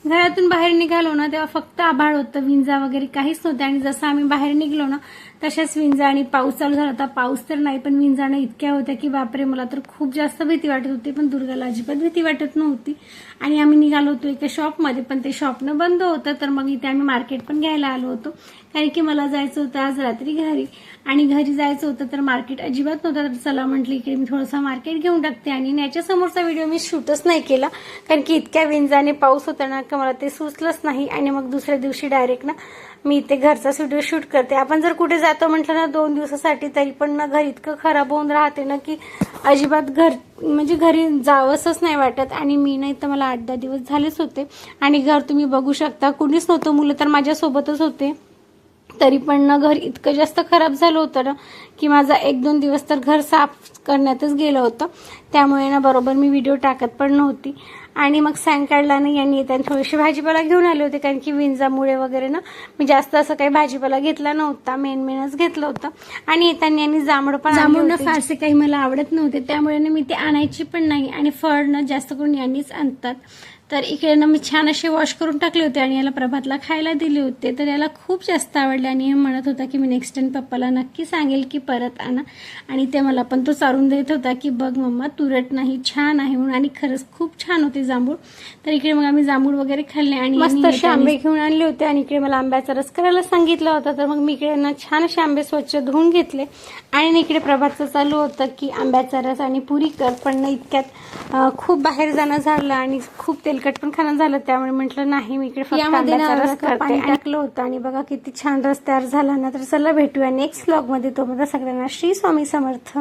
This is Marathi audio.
घरातून बाहेर निघालो ना तेव्हा फक्त आभाळ होतं, विंजा वगैरे काहीच नव्हते. आणि जसं आम्ही बाहेर निघलो ना तशाच विंजा आणि पाऊस चालू झाला होता. पाऊस तर नाही पण विंजाणं इतक्या होत्या की बापरे, मला तर खूप जास्त भीती वाटत होती, पण दुर्गाला अजिबात भीती वाटत नव्हती. आणि आम्ही निघालो होतो एका शॉपमध्ये, पण ते शॉपनं बंद होतं. तर मग इथे आम्ही मार्केट पण घ्यायला आलो होतो, कारण की मला जायचं होतं आज रात्री घरी. आणि घरी जायचं होतं तर मार्केट अजिबात नव्हतं. तर चला म्हटलं इकडे मी थोडंसं मार्केट घेऊन टाकते. आणि याच्या समोरचा व्हिडिओ मी शूटच नाही केला, कारण की इतक्या विंजाने पाऊस होता ना का मला ते सुचलंच नाही. आणि मग दुसऱ्या दिवशी डायरेक्ट ना मी इथे घरचाच व्हिडिओ शूट करते. आपण जर कुठे जातो म्हटलं ना 2 दिवसासाठी, तरी पण ना घर इतकं खराब होऊन राहते ना की अजिबात म्हणजे घरी जावंसच नाही वाटत. आणि मी नाही तर मला 8-10 दिवस झालेच होते. आणि घर तुम्ही बघू शकता, कुणीच नव्हतं, मुलं तर माझ्यासोबतच होते. तरी पण ना घर इतकं जास्त खराब झालं होतं ना की माझा 1-2 दिवस तर घर साफ करण्यातच गेलं होतं. त्यामुळे ना बरोबर मी व्हिडिओ टाकत पण नव्हती. आणि मग सायंकाळला ना यांनी येताना थोडीशी भाजीपाला घेऊन आले होते, कारण की विंजामुळे वगैरे ना मी जास्त असं काही भाजीपाला घेतला नव्हता, मेनच घेतलं होतं. आणि येताना यांनी जांभूळ फारसे काही मला आवडत नव्हते, त्यामुळे ना मी ते आणायची पण नाही. आणि फळ ना जास्त करून यांनीच आणतात. तर इकडे ना मी छान असे वॉश करून टाकले होते आणि याला प्रभातला खायला दिले होते. तर याला खूप जास्त आवडले आणि हे म्हणत होता की मी नेक्स्ट टाइम पप्पाला नक्की सांगेल की परत आणा. आणि ते मला पण तो चारून देत होता की बघ मम्मा तुरट नाही, छान आहे म्हणून. आणि खरंच खूप छान होते जांभूळ. तर इकडे मग आम्ही जांभूळ वगैरे खाल्ले आणि मस्त असे आंबे घेऊन आणले होते. आणि इकडे मला आंब्याचा रस करायला सांगितला होता, तर मग मी इकडे ना छान असे आंबे स्वच्छ धुवून घेतले. आणि इकडे प्रभातचं चालू होतं की आंब्याचा रस आणि पुरी कर, पण इतक्यात खूप बाहेर जाणं झालं आणि खूप तेलकट पण खाणं झालं, त्यामुळे म्हटलं नाही मी इकडे फक्त आंब्याचा रस करते. टाकलं होतं आणि बघा किती छान रस तयार झाला ना. तर चला भेटूया नेक्स्ट व्लॉग मध्ये. तोपर्यंत सगळ्यांना श्री स्वामी समर्थ.